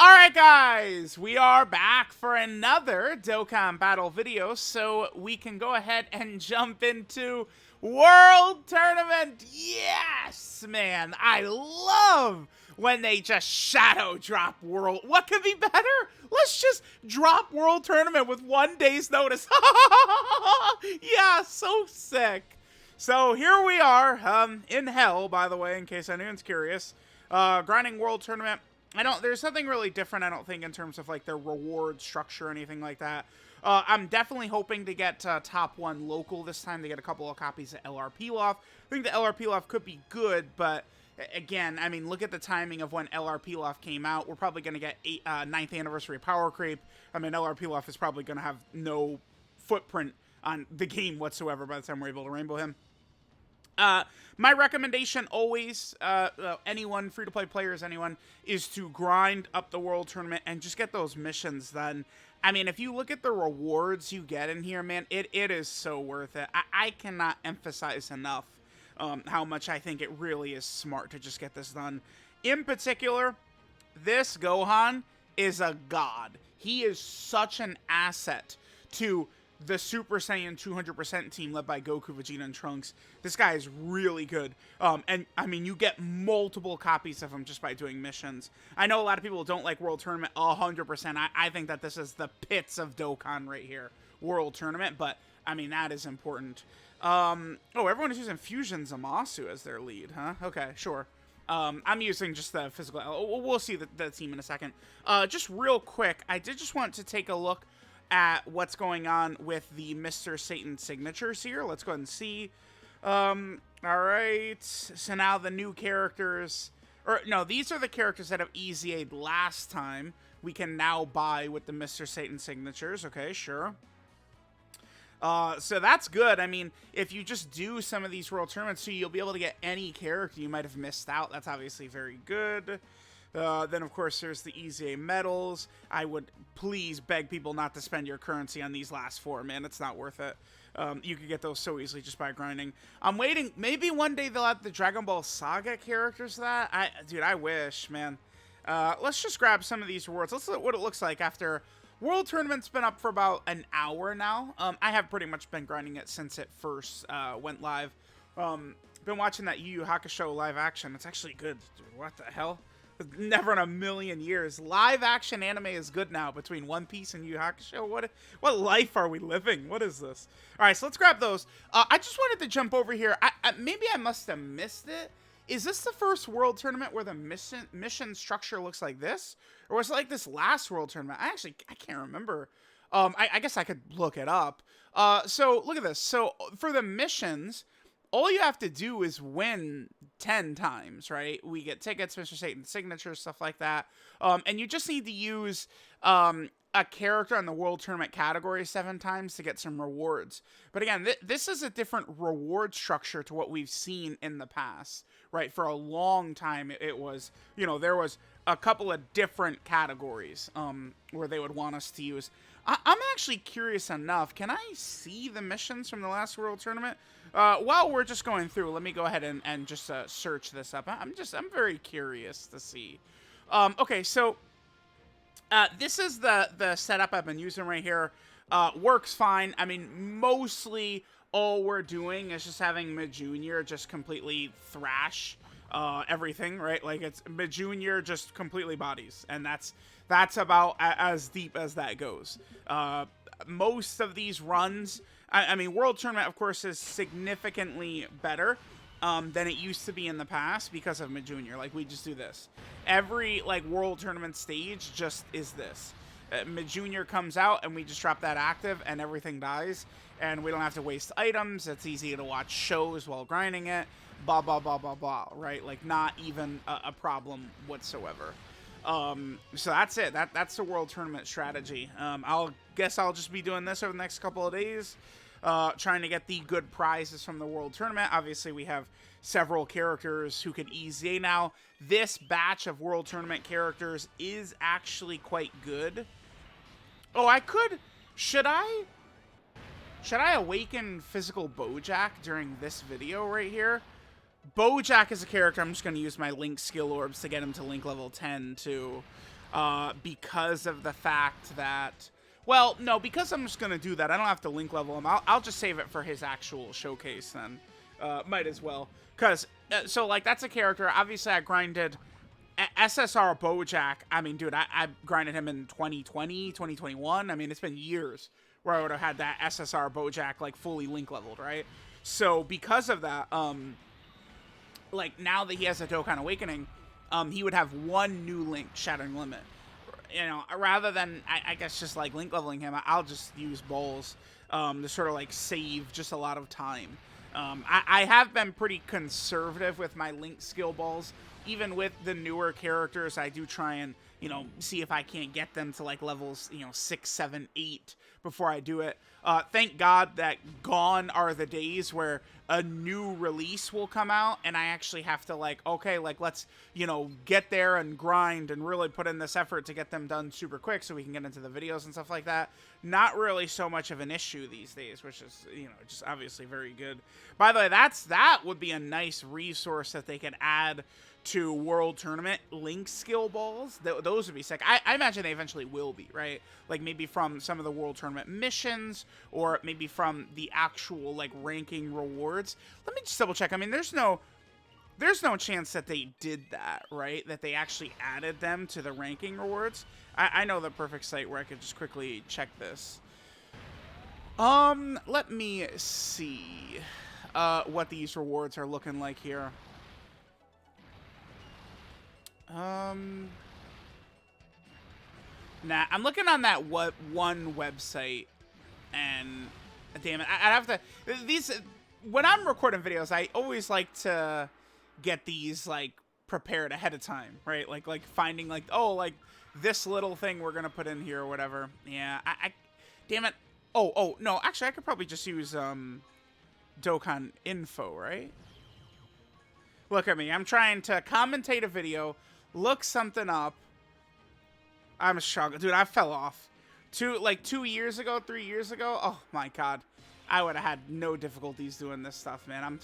Alright guys, we are back for another Dokkan battle video, so we can go ahead and jump into World Tournament. Yes, man, I love when they just shadow drop World. What could be better? Let's just drop World Tournament with 1 day's notice. Yeah, so sick. So here we are, in hell, by the way, in case anyone's curious. Grinding World Tournament. There's something really different, I don't think, in terms of, like, their reward structure or anything like that. I'm definitely hoping to get top 1 local this time to get a couple of copies of LRP Loft. I think the LRP Loft could be good, but, again, I mean, look at the timing of when LRP Loft came out. We're probably going to get 9th anniversary Power Creep. I mean, LRP Loft is probably going to have no footprint on the game whatsoever by the time we're able to rainbow him. My recommendation always, anyone, free-to-play players, anyone, is to grind up the World Tournament and just get those missions done. I mean, if you look at the rewards you get in here, man, it is so worth it. I cannot emphasize enough how much I think it really is smart to just get this done. In particular, this Gohan is a god. He is such an asset to the Super Saiyan 200% team led by Goku, Vegeta, and Trunks. This guy is really good. And, I mean, you get multiple copies of him just by doing missions. I know a lot of people don't like World Tournament 100%. I think that this is the pits of Dokkan right here. World Tournament, but, I mean, that is important. Oh, everyone is using Fusion Zamasu as their lead, huh? Okay, sure. I'm using just the physical... We'll see the team in a second. Just real quick, I did just want to take a look at what's going on with the Mr. Satan signatures here. Let's go ahead and see. Alright, so now the new characters, or no, these are the characters that have EZA'd last time. We can now buy with the Mr. Satan signatures. Okay, sure. So that's good. I mean, if you just do some of these World Tournaments, so you'll be able to get any character you might have missed out. That's obviously very good. Then, of course, there's the EZA medals. I would please beg people not to spend your currency on these last 4, man. It's not worth it. You could get those so easily just by grinding. I'm waiting. Maybe one day they'll add the Dragon Ball Saga characters to that. Dude, I wish, man. Let's just grab some of these rewards. Let's look at what it looks like after... World Tournament's been up for about an hour now. I have pretty much been grinding it since it first went live. Been watching that Yu Yu Hakusho live action. It's actually good. Dude, what the hell? Never in a million years. Live action anime is good now between One Piece and Yu Yu Hakusho. What life are we living? What is this? All right, so let's grab those. I just wanted to jump over here. Maybe I must have missed it. Is this the first World Tournament where the mission structure looks like this? Or was it like this last World Tournament? I can't remember. I guess I could look it up. So look at this. So for the missions, all you have to do is win 10 times, right? We get tickets, Mr. Satan signatures, stuff like that. And you just need to use a character in the World Tournament category 7 times to get some rewards. But again, this is a different reward structure to what we've seen in the past, right? For a long time, it was, you know, there was a couple of different categories where they would want us to use. I'm actually curious enough. Can I see the missions from the last World Tournament? While we're just going through, let me go ahead and just search this up. I'm very curious to see. Okay, so this is the setup I've been using right here. Works fine. I mean, mostly all we're doing is just having Mid Junior just completely thrash everything, right? Like, it's Mid Junior just completely bodies, and that's about as deep as that goes. Most of these runs, I mean, World Tournament, of course, is significantly better than it used to be in the past because of Mid Junior. Like, we just do this. Every, like, World Tournament stage just is this. Mid Junior comes out, and we just drop that active, and everything dies. And we don't have to waste items. It's easy to watch shows while grinding it. Blah, blah, blah, blah, blah, right? Like, not even a problem whatsoever. So that's it. That's the World Tournament strategy. Guess I'll just be doing this over the next couple of days. Trying to get the good prizes from the World Tournament. Obviously, we have several characters who can EZA now. This batch of World Tournament characters is actually quite good. Oh, should I awaken Physical Bojack during this video right here? Bojack is a character I'm just going to use my Link skill orbs to get him to Link level 10 too. because of the fact that, well, no, because I'm just going to do that. I don't have to link level him. I'll just save it for his actual showcase then. Might as well. Because, so, like, that's a character. Obviously, I grinded SSR Bojack. I mean, dude, I grinded him in 2020, 2021. I mean, it's been years where I would have had that SSR Bojack, like, fully link leveled, right? So, because of that, like, now that he has a Dokkan Awakening, he would have one new link, Shattering Limit. You know, rather than, I guess, just, like, link leveling him, I'll just use Bowls to sort of, like, save just a lot of time. I have been pretty conservative with my link skill balls. Even with the newer characters, I do try and, you know, see if I can't get them to, like, levels, you know, 6, 7, 8 before I do it. Thank God that gone are the days where a new release will come out and I actually have to, like, okay, like, let's, you know, get there and grind and really put in this effort to get them done super quick so we can get into the videos and stuff like that. Not really so much of an issue these days, which is, you know, just obviously very good. By the way, that would be a nice resource that they could add to World Tournament link skill balls. Those would be sick. I imagine they eventually will be, right? Like, maybe from some of the World Tournament missions, or maybe from the actual, like, ranking rewards. Let me just double check. I mean, there's no chance that they did that, right? That they actually added them to the ranking rewards. I know the perfect site where I could just quickly check this. Let me see what these rewards are looking like here. Nah, I'm looking on that one website, and damn it, I'd have to. These, when I'm recording videos, I always like to get these, like, prepared ahead of time, right? Like finding, like, oh, like this little thing we're gonna put in here or whatever. Yeah, damn it. Oh no, actually, I could probably just use Dokkan info, right? Look at me, I'm trying to commentate a video, look something up. I'm struggling. Dude, I fell off. 2 years ago, 3 years ago. Oh, my God. I would have had no difficulties doing this stuff, man. I'm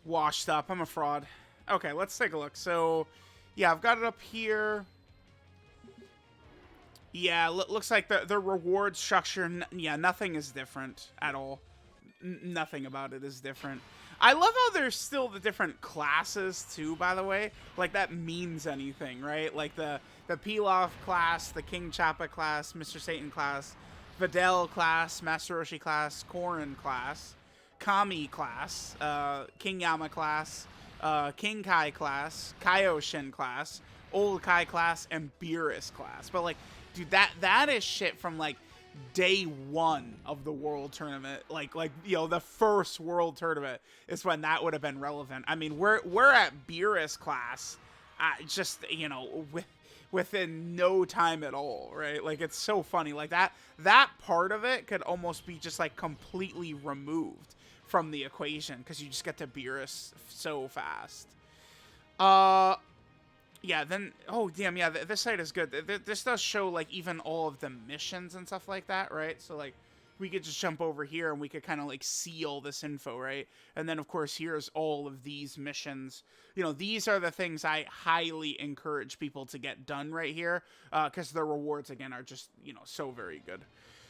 washed up. I'm a fraud. Okay, let's take a look. So, yeah, I've got it up here. Yeah, looks like the reward structure, yeah, nothing is different at all. Nothing about it is different. I love how there's still the different classes, too, by the way. Like, that means anything, right? Like, the Pilaf class, the King Chappa class, Mr. Satan class, Videl class, Master Roshi class, Korin class, Kami class, King Yama class, King Kai class, Kaioshin class, Old Kai class, and Beerus class. But, like, dude, that is shit from, like, day one of the World Tournament. Like, you know, the first World Tournament is when that would have been relevant. I mean, we're at Beerus class, just, you know, within no time at all, right? Like, it's so funny. Like, that part of it could almost be just, like, completely removed from the equation because you just get to Beerus so fast. Yeah, then, oh, damn, yeah, this site is good. This does show, like, even all of the missions and stuff like that, right? So, like, we could just jump over here and we could kind of, like, see all this info, right? And then, of course, here's all of these missions. You know, these are the things I highly encourage people to get done right here, because the rewards, again, are just, you know, so very good.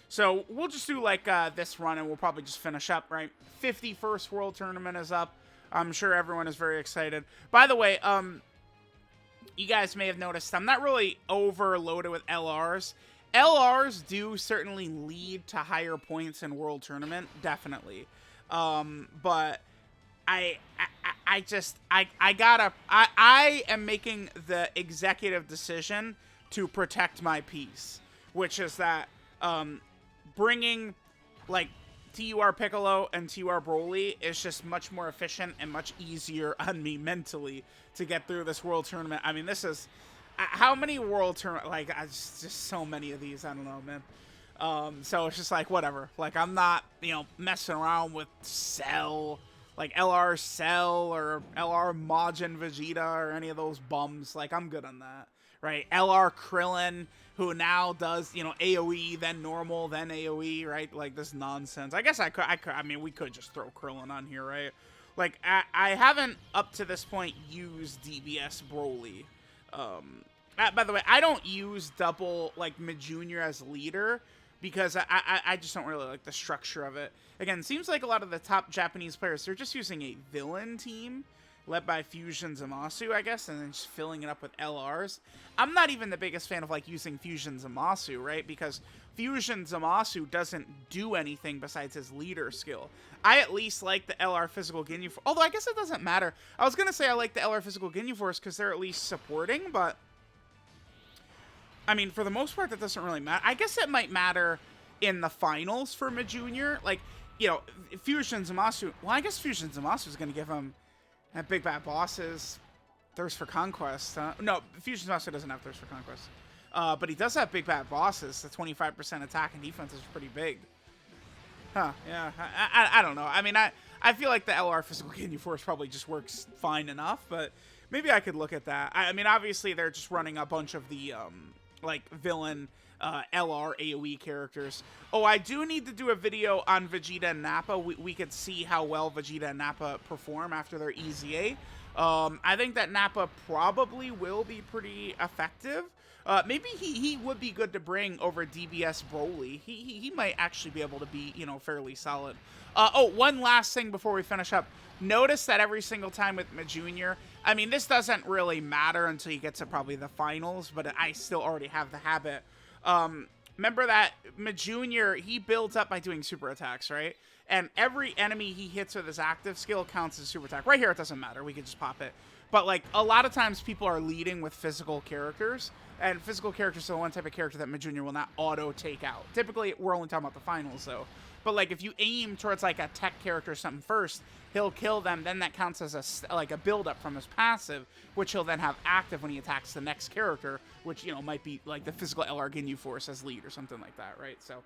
So, we'll just do, like, this run and we'll probably just finish up, right? 51st World Tournament is up. I'm sure everyone is very excited. By the way, you guys may have noticed I'm not really overloaded with LRs. LRs do certainly lead to higher points in World Tournament, definitely. But I am making the executive decision to protect my peace, which is that bringing, like, TUR Piccolo and TUR Broly is just much more efficient and much easier on me mentally to get through this World Tournament. I mean, this is... how many World Tournament... Like, just so many of these. I don't know, man. So it's just like, whatever. Like, I'm not, you know, messing around with Cell, like LR Cell or LR Majin Vegeta or any of those bums. Like, I'm good on that, right? LR Krillin, who now does, you know, AoE, then normal, then AoE, right? Like, this nonsense. I guess I mean, we could just throw Krillin on here, right? Like, I haven't, up to this point, used DBS Broly. By the way, I don't use double, like, mid-junior as leader because I just don't really like the structure of it. Again, seems like a lot of the top Japanese players, they're just using a villain team led by Fusion Zamasu, I guess, and then just filling it up with LRs. I'm not even the biggest fan of, like, using Fusion Zamasu, right? Because Fusion Zamasu doesn't do anything besides his leader skill. I at least like the LR Physical Ginyu Force. Although I guess it doesn't matter. I was going to say I like the LR Physical Ginyu Force because they're at least supporting, but I mean, for the most part, that doesn't really matter. I guess it might matter in the finals for mid-junior. Like, you know, Fusion Zamasu. Well, I guess Fusion Zamasu is going to give him Big Bad Bosses, Thirst for Conquest. No, Fusion Zamasu doesn't have Thirst for Conquest. But he does have Big Bad Bosses. The 25% attack and defense is pretty big. Huh, yeah. I don't know. I mean, I feel like the LR Physical Ginyu Force probably just works fine enough, but maybe I could look at that. I mean, obviously, they're just running a bunch of the, like, villain LR AoE characters. Oh, I do need to do a video on Vegeta and Nappa. We could see how well Vegeta and Nappa perform after their EZA. I think that Nappa probably will be pretty effective. Maybe he would be good to bring over DBS Broly. He might actually be able to be, you know, fairly solid. Oh, one last thing before we finish up. Notice that every single time with Junior, I mean, this doesn't really matter until you get to probably the finals, but I still already have the habit. Remember that Junior, he builds up by doing super attacks, right? And every enemy he hits with his active skill counts as super attack. Right here, it doesn't matter. We can just pop it. But, like, a lot of times people are leading with physical characters, and physical characters are the one type of character that Junior will not auto-take out. Typically, we're only talking about the finals, though. But, like, if you aim towards, like, a tech character or something first, he'll kill them, then that counts as a build-up from his passive, which he'll then have active when he attacks the next character, which, you know, might be, like, the physical LR Ginyu Force as lead or something like that, right? So,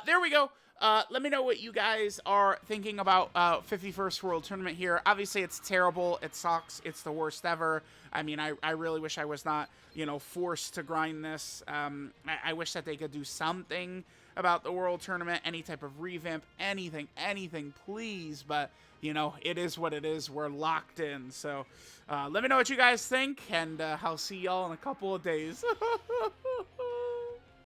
there we go. Let me know what you guys are thinking about 51st World Tournament here. Obviously, it's terrible. It sucks. It's the worst ever. I mean, I really wish I was not, you know, forced to grind this. I wish that they could do something about the World Tournament, any type of revamp, anything, please. But, you know, it is what it is. We're locked in. So let me know what you guys think, and I'll see y'all in a couple of days.